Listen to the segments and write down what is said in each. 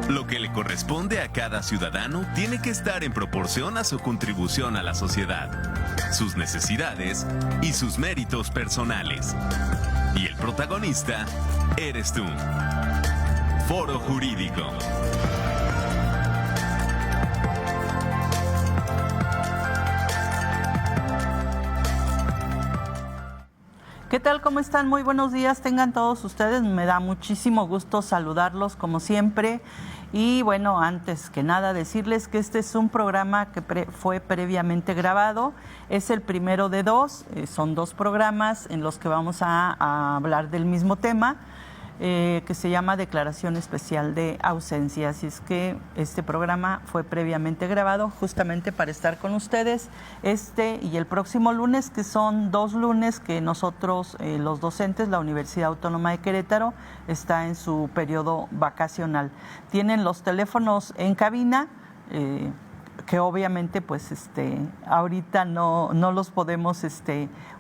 Lo que le corresponde a cada ciudadano tiene que estar en proporción a su contribución a la sociedad, sus necesidades y sus méritos personales. Y el protagonista eres tú. Foro Jurídico. ¿Qué tal? ¿Cómo están? Muy buenos días, tengan todos ustedes. Me da muchísimo gusto saludarlos como siempre. Y bueno, antes que nada decirles que este es un programa que fue previamente grabado. Es el primero de dos, son dos programas en los que vamos a hablar del mismo tema. Que se llama Declaración Especial de Ausencia. Así es que este programa fue previamente grabado justamente para estar con ustedes y el próximo lunes, que son dos lunes que nosotros, los docentes, la Universidad Autónoma de Querétaro, está en su periodo vacacional. Tienen los teléfonos en cabina, que obviamente pues ahorita no los podemos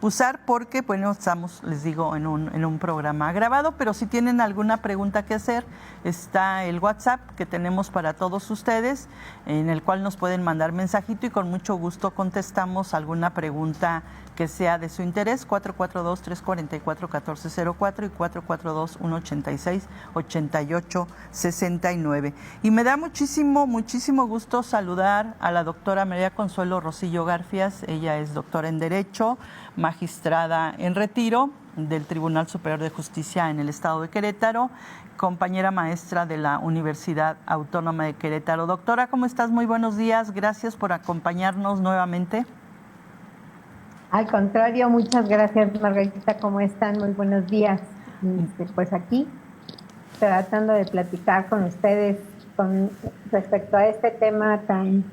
usar porque bueno, estamos, les digo, en un programa grabado, pero si tienen alguna pregunta que hacer, está el WhatsApp que tenemos para todos ustedes, en el cual nos pueden mandar mensajito y con mucho gusto contestamos alguna pregunta que sea de su interés. 442-344-1404 y 442-186-8869. Y me da muchísimo gusto saludar a la doctora María Consuelo Rosillo Garfias. Ella es doctora en Derecho, magistrada en retiro del Tribunal Superior de Justicia en el Estado de Querétaro, compañera maestra de la Universidad Autónoma de Querétaro. Doctora, ¿cómo estás? Muy buenos días. Gracias por acompañarnos nuevamente. Al contrario, muchas gracias, Margarita. ¿Cómo están? Muy buenos días. Pues aquí, tratando de platicar con ustedes con respecto a este tema tan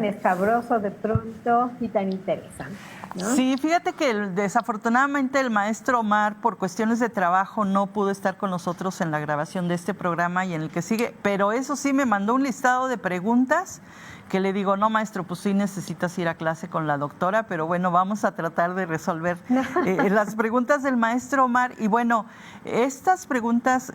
escabroso de pronto y tan interesante, ¿no? Sí, fíjate que desafortunadamente el maestro Omar, por cuestiones de trabajo, no pudo estar con nosotros en la grabación de este programa y en el que sigue, pero eso sí me mandó un listado de preguntas que le digo, no, maestro, pues sí necesitas ir a clase con la doctora, pero bueno, vamos a tratar de resolver las preguntas del maestro Omar. Y bueno, estas preguntas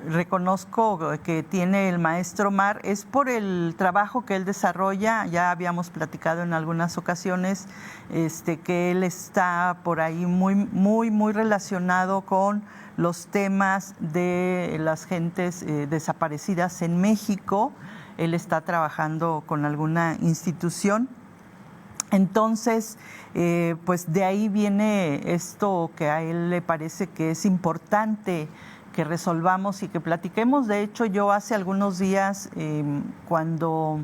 reconozco que tiene el maestro Omar, es por el trabajo que él desarrolla. Ya habíamos platicado en algunas ocasiones que él está por ahí muy relacionado con los temas de las gentes desaparecidas en México. Él está trabajando con alguna institución. Entonces, pues de ahí viene esto que a él le parece que es importante que resolvamos y que platiquemos. De hecho, yo hace algunos días, cuando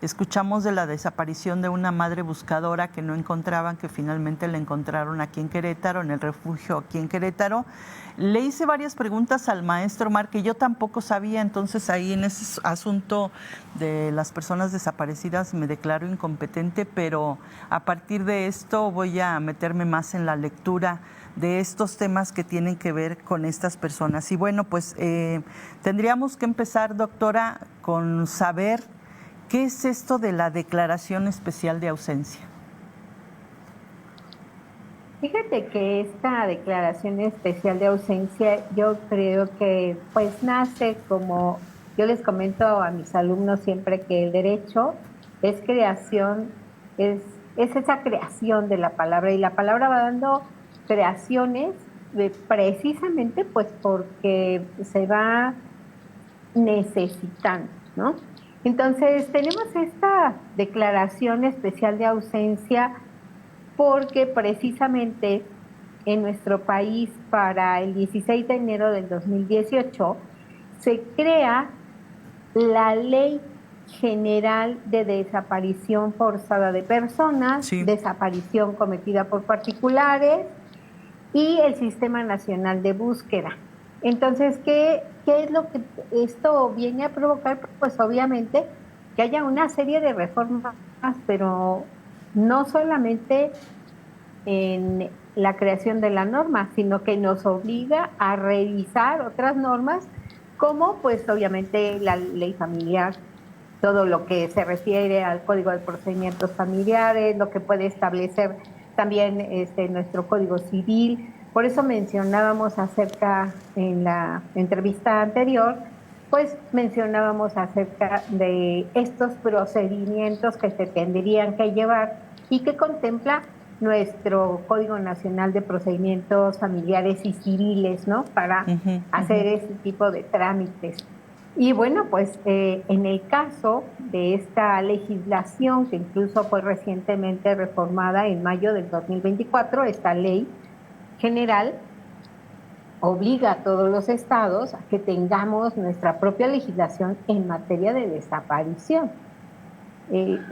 escuchamos de la desaparición de una madre buscadora que no encontraban, que finalmente la encontraron aquí en Querétaro, en el refugio aquí en Querétaro, le hice varias preguntas al maestro Omar que yo tampoco sabía. Entonces ahí en ese asunto de las personas desaparecidas me declaro incompetente, pero a partir de esto voy a meterme más en la lectura de estos temas que tienen que ver con estas personas. Y bueno, pues tendríamos que empezar, doctora, con saber qué es esto de la Declaración Especial de Ausencia. Fíjate que esta Declaración Especial de Ausencia, yo creo que pues nace, como yo les comento a mis alumnos siempre, que el derecho es creación, es esa creación de la palabra, y la palabra va dando creaciones precisamente pues porque se va necesitando, ¿no? Entonces tenemos esta Declaración Especial de Ausencia porque precisamente en nuestro país, para el 16 de enero del 2018 se crea la Ley General de Desaparición Forzada de Personas, sí, desaparición cometida por particulares, y el Sistema Nacional de Búsqueda. Entonces, ¿qué es lo que esto viene a provocar? Pues obviamente que haya una serie de reformas, pero no solamente en la creación de la norma, sino que nos obliga a revisar otras normas, como pues obviamente la ley familiar, todo lo que se refiere al Código de Procedimientos Familiares, lo que puede establecer también nuestro Código Civil. Por eso mencionábamos acerca en la entrevista anterior pues mencionábamos acerca de estos procedimientos que se tendrían que llevar y que contempla nuestro Código Nacional de Procedimientos Familiares y Civiles, ¿no? Para hacer ese tipo de trámites. Y bueno, pues en el caso de esta legislación, que incluso fue recientemente reformada en mayo del 2024, esta ley general obliga a todos los estados a que tengamos nuestra propia legislación en materia de desaparición.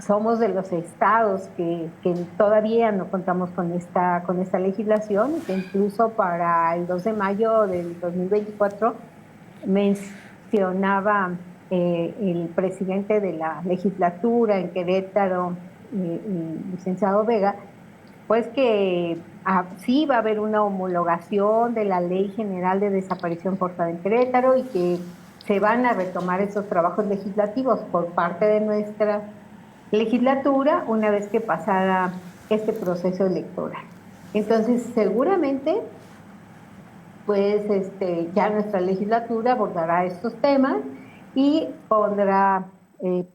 Somos de los estados que todavía no contamos con esta legislación, que incluso para el 2 de mayo del 2024 mencionaba el presidente de la legislatura en Querétaro, el licenciado Vega, pues que sí va a haber una homologación de la Ley General de Desaparición Forzada en Querétaro y que se van a retomar esos trabajos legislativos por parte de nuestra legislatura una vez que pasara este proceso electoral. Entonces, seguramente, pues ya nuestra legislatura abordará estos temas y pondrá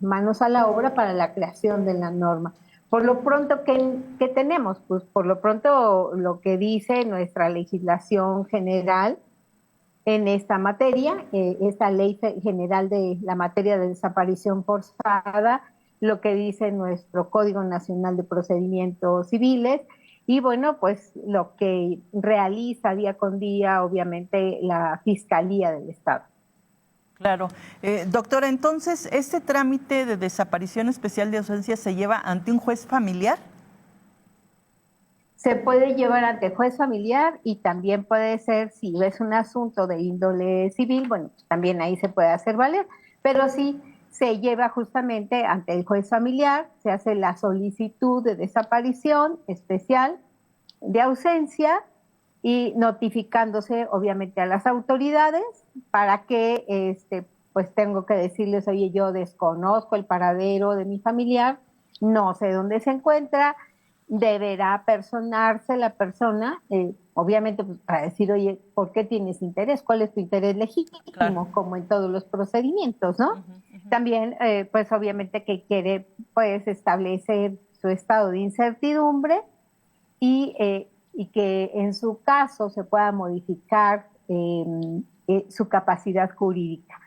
manos a la obra para la creación de la norma. Por lo pronto, ¿qué tenemos? Pues por lo pronto lo que dice nuestra legislación general en esta materia, esta Ley General de la materia de desaparición forzada, lo que dice nuestro Código Nacional de Procedimientos Civiles y bueno, pues lo que realiza día con día, obviamente, la Fiscalía del Estado. Claro. Doctora, entonces, ¿este trámite de desaparición especial de ausencia se lleva ante un juez familiar? Se puede llevar ante juez familiar y también puede ser, si es un asunto de índole civil, bueno, también ahí se puede hacer valer, pero sí se lleva justamente ante el juez familiar, se hace la solicitud de desaparición especial de ausencia y notificándose obviamente a las autoridades para que pues tengo que decirles, oye, yo desconozco el paradero de mi familiar, no sé dónde se encuentra, deberá personarse la persona, obviamente pues, para decir, oye, ¿por qué tienes interés? ¿Cuál es tu interés legítimo? Claro. Como en todos los procedimientos, ¿no? También, pues obviamente que quiere pues establecer su estado de incertidumbre y que en su caso se pueda modificar su capacidad jurídica.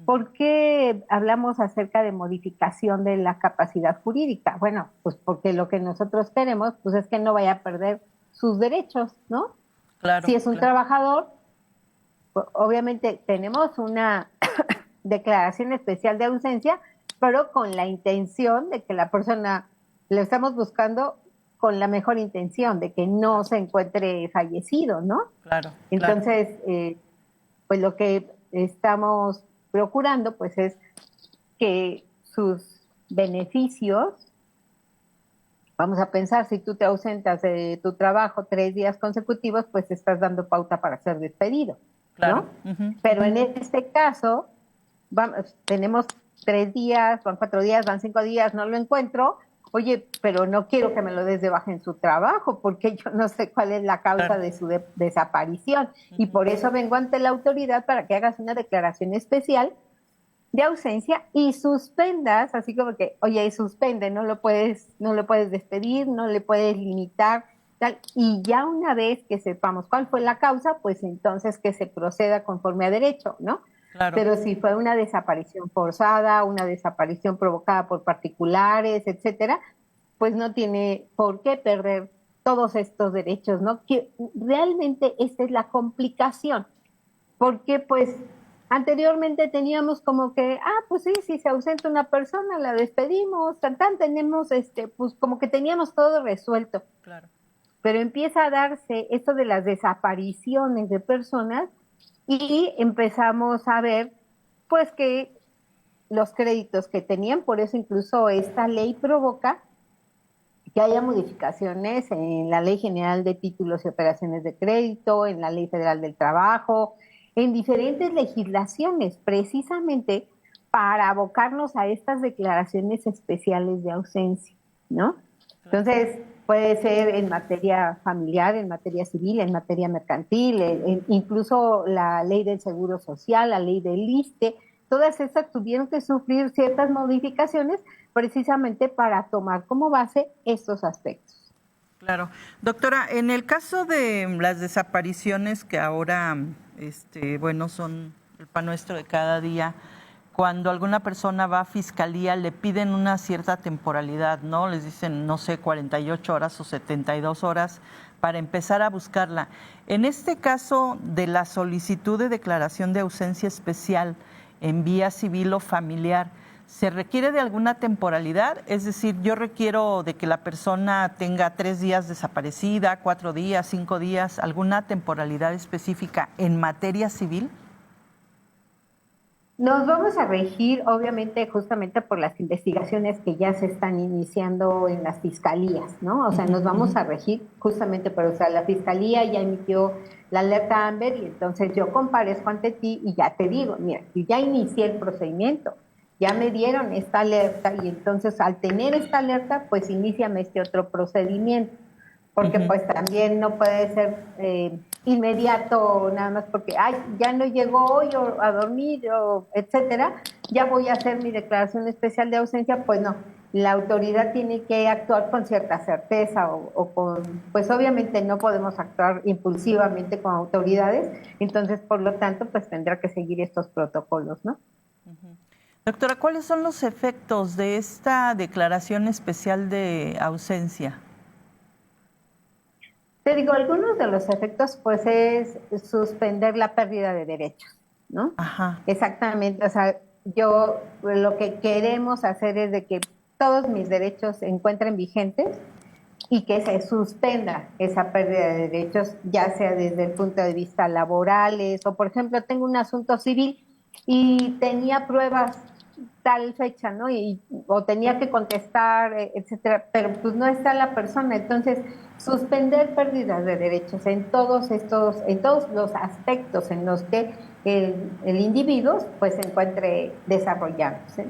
¿Por qué hablamos acerca de modificación de la capacidad jurídica? Bueno, pues porque lo que nosotros queremos pues es que no vaya a perder sus derechos, ¿no? Claro. Si es un trabajador, pues obviamente tenemos una declaración especial de ausencia, pero con la intención de que la persona, lo estamos buscando con la mejor intención, de que no se encuentre fallecido, ¿no? Claro. Entonces, pues lo que estamos procurando, pues es que sus beneficios, vamos a pensar, si tú te ausentas de tu trabajo 3 días consecutivos, pues estás dando pauta para ser despedido, ¿no? Claro. Pero en este caso, tenemos 3 días, van 4 días, van 5 días, no lo encuentro, oye, pero no quiero que me lo des de baja en su trabajo, porque yo no sé cuál es la causa de su desaparición. Y por eso vengo ante la autoridad para que hagas una declaración especial de ausencia y suspendas, así como que, oye, suspende, no lo puedes despedir, no le puedes limitar, tal. Y ya una vez que sepamos cuál fue la causa, pues entonces que se proceda conforme a derecho, ¿no? Claro. Pero si fue una desaparición forzada, una desaparición provocada por particulares, etcétera, pues no tiene por qué perder todos estos derechos, ¿no? Que realmente esta es la complicación, porque pues anteriormente teníamos como que, pues sí, si se ausenta una persona, la despedimos, tenemos, pues como que teníamos todo resuelto. Claro. Pero empieza a darse esto de las desapariciones de personas y empezamos a ver, pues, que los créditos que tenían, por eso incluso esta ley provoca que haya modificaciones en la Ley General de Títulos y Operaciones de Crédito, en la Ley Federal del Trabajo, en diferentes legislaciones, precisamente para abocarnos a estas declaraciones especiales de ausencia, ¿no? Entonces, puede ser en materia familiar, en materia civil, en materia mercantil, incluso la ley del Seguro Social, la ley del ISSSTE, todas estas tuvieron que sufrir ciertas modificaciones precisamente para tomar como base estos aspectos. Claro. Doctora, en el caso de las desapariciones que ahora, bueno, son el pan nuestro de cada día, cuando alguna persona va a fiscalía le piden una cierta temporalidad, ¿no? Les dicen, no sé, 48 horas o 72 horas para empezar a buscarla. En este caso de la solicitud de declaración de ausencia especial en vía civil o familiar, ¿se requiere de alguna temporalidad? Es decir, yo requiero de que la persona tenga 3 días desaparecida, 4 días, 5 días, ¿alguna temporalidad específica en materia civil? Nos vamos a regir, obviamente, justamente por las investigaciones que ya se están iniciando en las fiscalías, ¿no? O sea, nos vamos a regir justamente por, o sea, la fiscalía ya emitió la alerta Amber y entonces yo comparezco ante ti y ya te digo, mira, yo ya inicié el procedimiento, ya me dieron esta alerta y entonces al tener esta alerta, pues iníciame este otro procedimiento, porque pues también no puede ser inmediato, nada más porque, ay, ya no llegó hoy o a dormir, o etcétera, ya voy a hacer mi declaración especial de ausencia. Pues no, la autoridad tiene que actuar con cierta certeza o con, pues obviamente no podemos actuar impulsivamente con autoridades, entonces por lo tanto pues tendrá que seguir estos protocolos, ¿no? Doctora, ¿cuáles son los efectos de esta declaración especial de ausencia? Te digo, algunos de los efectos, pues, es suspender la pérdida de derechos, ¿no? Ajá. Exactamente, o sea, yo lo que queremos hacer es de que todos mis derechos se encuentren vigentes y que se suspenda esa pérdida de derechos, ya sea desde el punto de vista laborales o, por ejemplo, tengo un asunto civil y tenía pruebas tal fecha, ¿no? O tenía que contestar, etcétera, pero pues no está la persona. Entonces, suspender pérdidas de derechos en todos los aspectos en los que el individuo pues se encuentre desarrollándose.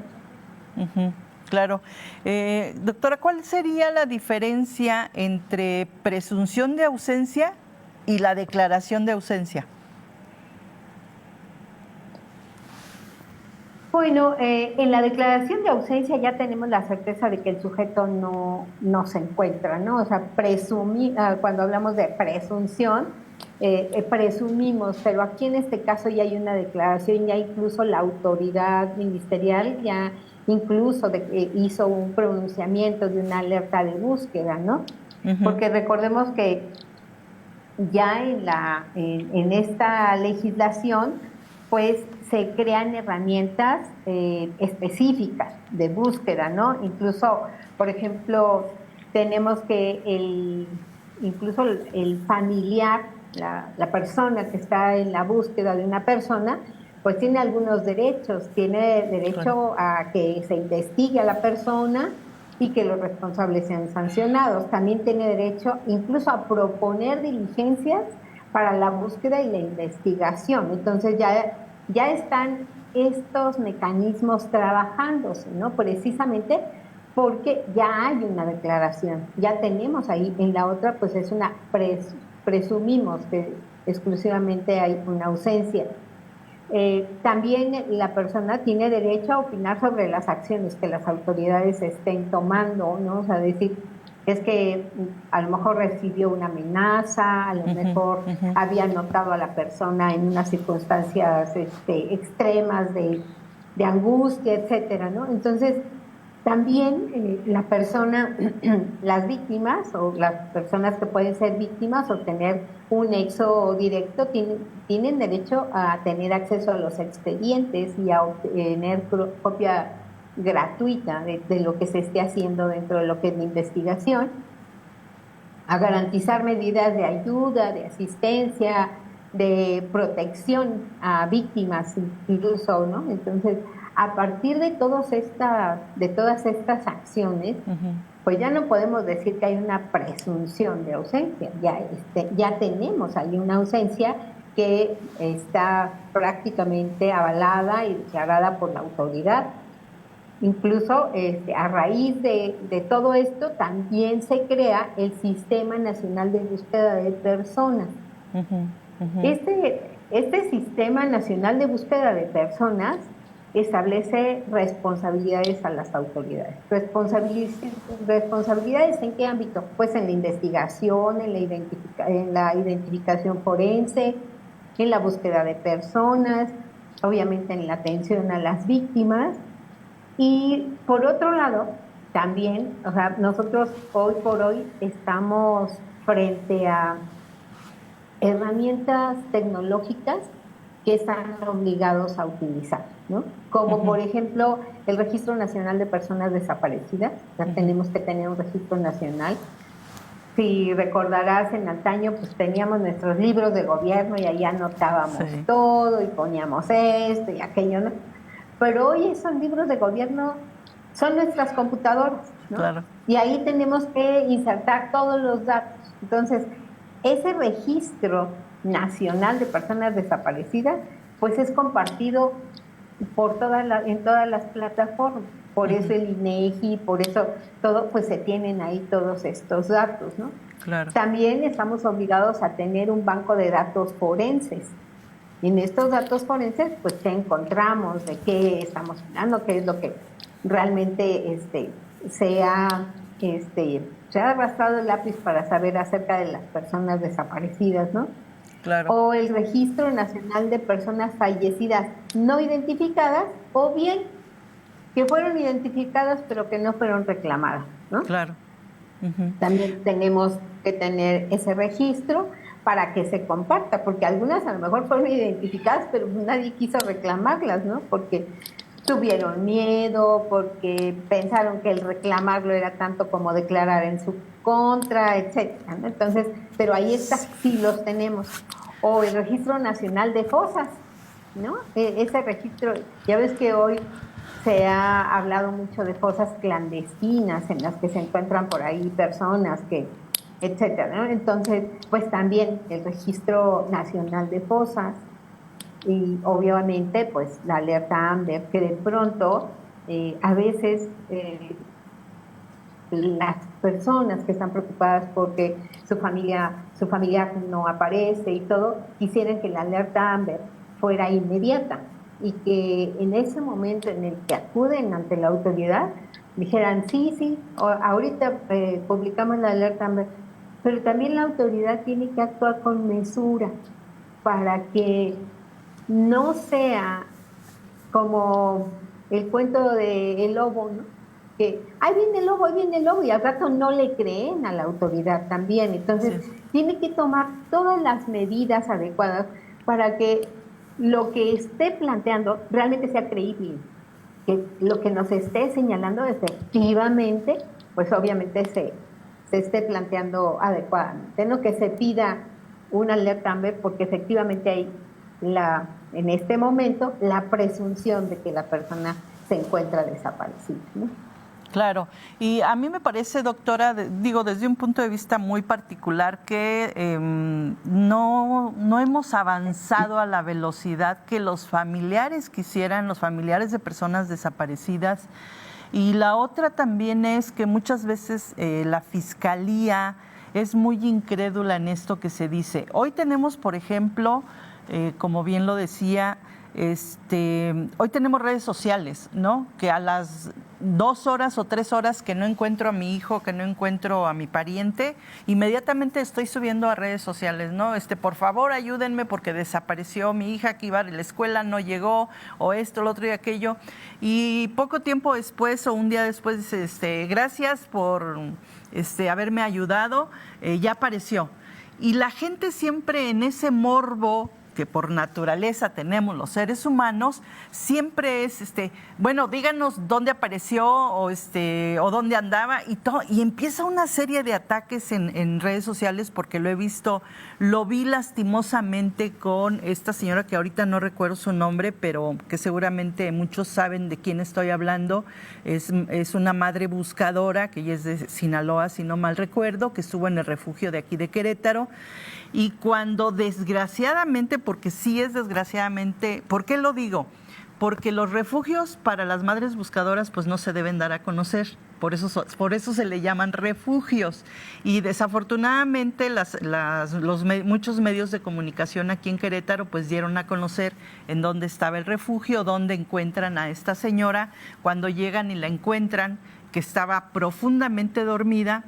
Claro. Doctora, ¿cuál sería la diferencia entre presunción de ausencia y la declaración de ausencia? Bueno, en la declaración de ausencia ya tenemos la certeza de que el sujeto no se encuentra, ¿no? O sea, cuando hablamos de presunción, presumimos, pero aquí en este caso ya hay una declaración, ya incluso la autoridad ministerial ya incluso hizo un pronunciamiento de una alerta de búsqueda, ¿no? Porque recordemos que ya en esta legislación pues se crean herramientas específicas de búsqueda, ¿no? Incluso, por ejemplo, tenemos que incluso el familiar, la persona que está en la búsqueda de una persona, pues tiene algunos derechos, tiene derecho a que se investigue a la persona y que los responsables sean sancionados. También tiene derecho incluso a proponer diligencias para la búsqueda y la investigación. Entonces ya están estos mecanismos trabajándose, ¿no? Precisamente porque ya hay una declaración, ya tenemos ahí. En la otra, pues es presumimos que exclusivamente hay una ausencia. También la persona tiene derecho a opinar sobre las acciones que las autoridades estén tomando, ¿no? O sea, decir, es que a lo mejor recibió una amenaza, a lo mejor había notado a la persona en unas circunstancias extremas de angustia, etcétera, ¿no? Entonces, también la persona, las víctimas o las personas que pueden ser víctimas o tener un nexo directo tienen derecho a tener acceso a los expedientes y a obtener copia gratuita de lo que se esté haciendo dentro de lo que es la investigación, a garantizar medidas de ayuda, de asistencia, de protección a víctimas incluso, ¿no? Entonces, a partir de todas estas acciones, pues ya no podemos decir que hay una presunción de ausencia, ya tenemos ahí una ausencia que está prácticamente avalada y declarada por la autoridad. Incluso a raíz de todo esto también se crea el Sistema Nacional de Búsqueda de Personas. Este Sistema Nacional de Búsqueda de Personas establece responsabilidades a las autoridades. ¿Responsabilidades en qué ámbito? Pues en la investigación, en la identificación forense, en la búsqueda de personas, obviamente en la atención a las víctimas. Y por otro lado, también, o sea, nosotros hoy por hoy estamos frente a herramientas tecnológicas que están obligados a utilizar, ¿no? Como por ejemplo el Registro Nacional de Personas Desaparecidas. Ya tenemos que tener un registro nacional. Si recordarás, en antaño pues teníamos nuestros libros de gobierno y ahí anotábamos todo y poníamos esto y aquello, ¿no? Pero hoy esos libros de gobierno son nuestras computadoras, ¿no? Claro. Y ahí tenemos que insertar todos los datos. Entonces, ese registro nacional de personas desaparecidas, pues es compartido por en todas las plataformas. Por eso el INEGI, por eso todo, pues se tienen ahí todos estos datos, ¿no? Claro. También estamos obligados a tener un banco de datos forenses. En estos datos forenses, pues, ¿qué encontramos? ¿De qué estamos hablando? ¿Qué es lo que realmente se ha arrastrado el lápiz para saber acerca de las personas desaparecidas, ¿no? Claro. O el Registro Nacional de Personas Fallecidas no identificadas, o bien que fueron identificadas pero que no fueron reclamadas, ¿no? Claro. También tenemos que tener ese registro para que se comparta, porque algunas a lo mejor fueron identificadas, pero nadie quiso reclamarlas, ¿no? Porque tuvieron miedo, porque pensaron que el reclamarlo era tanto como declarar en su contra, etcétera, ¿no? Entonces, pero ahí está, sí los tenemos. O el Registro Nacional de Fosas, ¿no? Ese registro, ya ves que hoy se ha hablado mucho de fosas clandestinas en las que se encuentran por ahí personas que, etcétera, ¿no? Entonces, pues también el Registro Nacional de Fosas y obviamente pues la alerta AMBER, que de pronto a veces las personas que están preocupadas porque su familiar no aparece y todo, quisieran que la alerta AMBER fuera inmediata y que en ese momento en el que acuden ante la autoridad dijeran sí, ahorita publicamos la alerta AMBER, pero también la autoridad tiene que actuar con mesura para que no sea como el cuento de el lobo, ¿no? Que ahí viene el lobo y al rato no le creen a la autoridad también. Entonces tiene que tomar todas las medidas adecuadas para que lo que esté planteando realmente sea creíble, que lo que nos esté señalando efectivamente, pues obviamente se esté planteando adecuadamente, no que se pida una alerta AMBER porque efectivamente hay en este momento la presunción de que la persona se encuentra desaparecida, ¿no? Claro, y a mí me parece, doctora, desde un punto de vista muy particular, que no hemos avanzado a la velocidad que los familiares quisieran, los familiares de personas desaparecidas. Y la otra también es que muchas veces la Fiscalía es muy incrédula en esto que se dice. Hoy tenemos, por ejemplo, como bien lo decía, hoy tenemos redes sociales, ¿no? Que a las 2 horas o 3 horas que no encuentro a mi hijo, que no encuentro a mi pariente, inmediatamente estoy subiendo a redes sociales, ¿no? Por favor, ayúdenme porque desapareció mi hija que iba a la escuela, no llegó, o esto, lo otro y aquello. Y poco tiempo después o un día después, gracias por haberme ayudado, ya apareció. Y la gente siempre en ese morbo que por naturaleza tenemos los seres humanos, siempre es, bueno, díganos dónde apareció o dónde andaba y todo, y empieza una serie de ataques en redes sociales porque lo vi lastimosamente con esta señora que ahorita no recuerdo su nombre, pero que seguramente muchos saben de quién estoy hablando. Es una madre buscadora, que ella es de Sinaloa, si no mal recuerdo, que estuvo en el refugio de aquí de Querétaro. Y cuando desgraciadamente, porque sí es desgraciadamente, ¿por qué lo digo? Porque los refugios para las madres buscadoras pues no se deben dar a conocer, Por eso se le llaman refugios. Y desafortunadamente muchos medios de comunicación aquí en Querétaro pues dieron a conocer en dónde estaba el refugio, dónde encuentran a esta señora. Cuando llegan y la encuentran, que estaba profundamente dormida,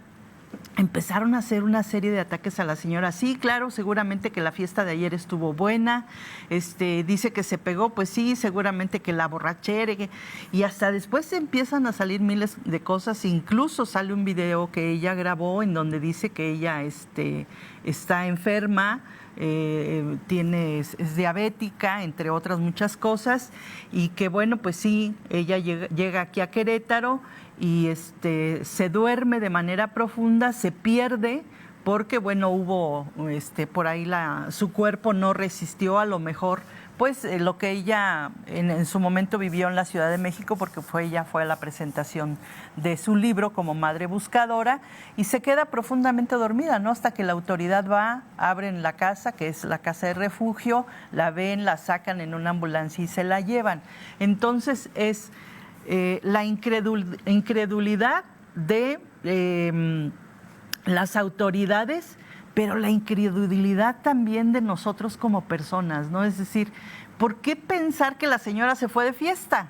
empezaron a hacer una serie de ataques a la señora. Sí, claro, seguramente que la fiesta de ayer estuvo buena, dice que se pegó, pues sí, seguramente que la borrachera, y hasta después empiezan a salir miles de cosas, incluso sale un video que ella grabó en donde dice que ella está enferma, es diabética, entre otras muchas cosas, y que bueno, pues sí, ella llega aquí a Querétaro y se duerme de manera profunda, se pierde porque bueno, hubo por ahí su cuerpo no resistió a lo mejor pues lo que ella en su momento vivió en la Ciudad de México, porque ella fue a la presentación de su libro como madre buscadora y se queda profundamente dormida, ¿no? Hasta que la autoridad va, abren la casa, que es la casa de refugio, la ven, la sacan en una ambulancia y se la llevan. Entonces es la incredulidad de las autoridades, pero la incredulidad también de nosotros como personas, ¿no? Es decir, ¿por qué pensar que la señora se fue de fiesta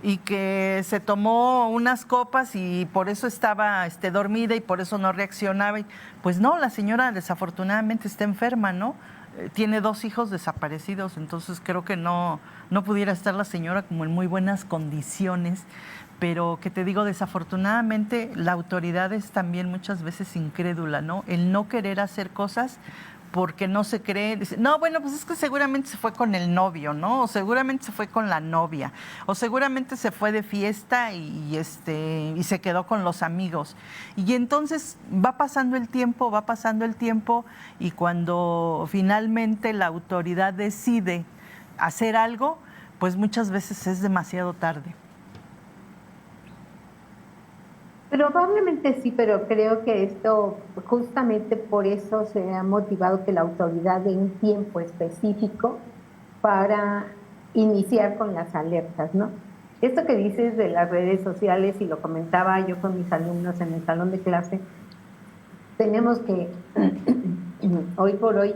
y que se tomó unas copas y por eso estaba dormida y por eso no reaccionaba? Pues no, la señora desafortunadamente está enferma, ¿no? Tiene 2 hijos desaparecidos, entonces creo que no pudiera estar la señora como en muy buenas condiciones, pero que te digo, desafortunadamente la autoridad es también muchas veces incrédula, ¿no? El no querer hacer cosas porque no se cree, dice, no, bueno, pues es que seguramente se fue con el novio, ¿no? O seguramente se fue con la novia, o seguramente se fue de fiesta y se quedó con los amigos. Y entonces va pasando el tiempo, y cuando finalmente la autoridad decide hacer algo, pues muchas veces es demasiado tarde. Probablemente sí, pero creo que esto, justamente por eso se ha motivado que la autoridad dé un tiempo específico para iniciar con las alertas, ¿no? Esto que dices de las redes sociales, y lo comentaba yo con mis alumnos en el salón de clase, tenemos que, hoy por hoy,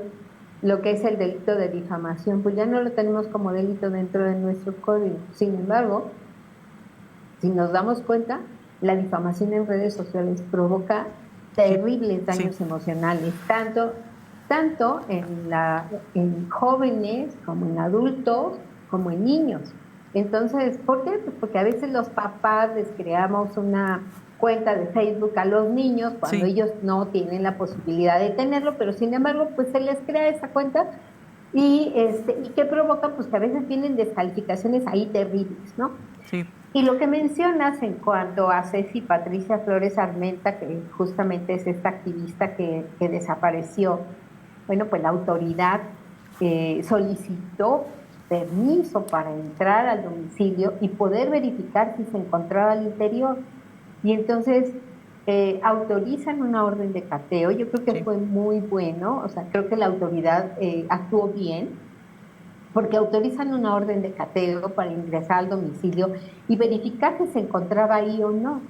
lo que es el delito de difamación, pues ya no lo tenemos como delito dentro de nuestro código. Sin embargo, si nos damos cuenta, la difamación en redes sociales provoca terribles daños emocionales, tanto en jóvenes como en adultos, como en niños. Entonces, ¿por qué? Pues porque a veces los papás les creamos una cuenta de Facebook a los niños cuando ellos no tienen la posibilidad de tenerlo, pero sin embargo, pues se les crea esa cuenta y ¿qué provoca? Pues que a veces vienen descalificaciones ahí terribles, ¿no? Sí. Y lo que mencionas en cuanto a Ceci Patricia Flores Armenta, que justamente es esta activista que desapareció, bueno, pues la autoridad solicitó permiso para entrar al domicilio y poder verificar si se encontraba al interior. Y entonces autorizan una orden de cateo. Yo creo que fue muy bueno, o sea, creo que la autoridad actuó bien, porque autorizan una orden de cateo para ingresar al domicilio y verificar si se encontraba ahí o no.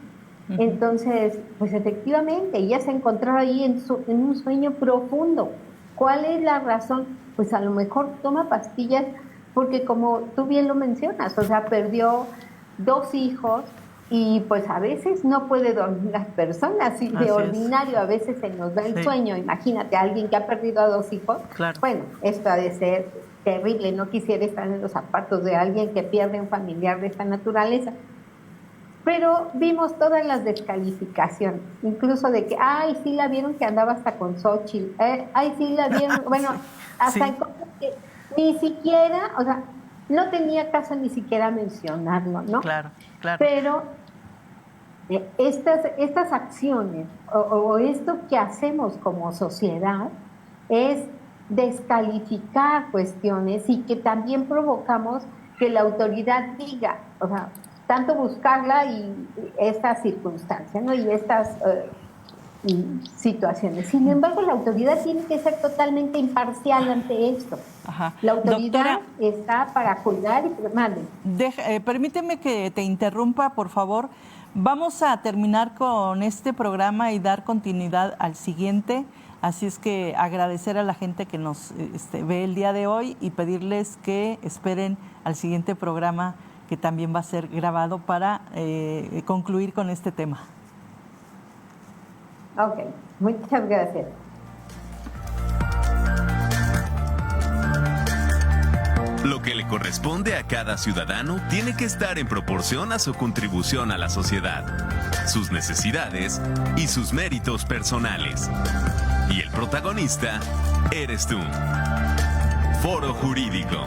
Entonces, pues efectivamente, ella se encontraba ahí en un sueño profundo. ¿Cuál es la razón? Pues a lo mejor toma pastillas porque, como tú bien lo mencionas, o sea, perdió 2 hijos y pues a veces no puede dormir las personas, y de ordinario a veces se nos da el sueño. Imagínate a alguien que ha perdido a 2 hijos. Claro. Bueno, esto ha de ser terrible. No quisiera estar en los zapatos de alguien que pierde un familiar de esta naturaleza. Pero vimos todas las descalificaciones, incluso de que, ay, sí la vieron que andaba hasta con Xochitl, ay, sí la vieron, bueno, hasta en cosas que ni siquiera, o sea, no tenía caso ni siquiera mencionarlo, ¿no? Claro, claro. Pero estas acciones o esto que hacemos como sociedad es descalificar cuestiones y que también provocamos que la autoridad diga, o sea, tanto buscarla y estas circunstancias, ¿no? Y estas situaciones. Sin embargo, la autoridad tiene que ser totalmente imparcial ante esto. Ajá. La autoridad, doctora, está para cuidar y mande. Permíteme que te interrumpa, por favor, Vamos a terminar con este programa y dar continuidad al siguiente. Así es que agradecer a la gente que nos ve el día de hoy y pedirles que esperen al siguiente programa, que también va a ser grabado para concluir con este tema. Ok, muchas gracias. Lo que le corresponde a cada ciudadano tiene que estar en proporción a su contribución a la sociedad, sus necesidades y sus méritos personales. Y el protagonista eres tú. Foro Jurídico.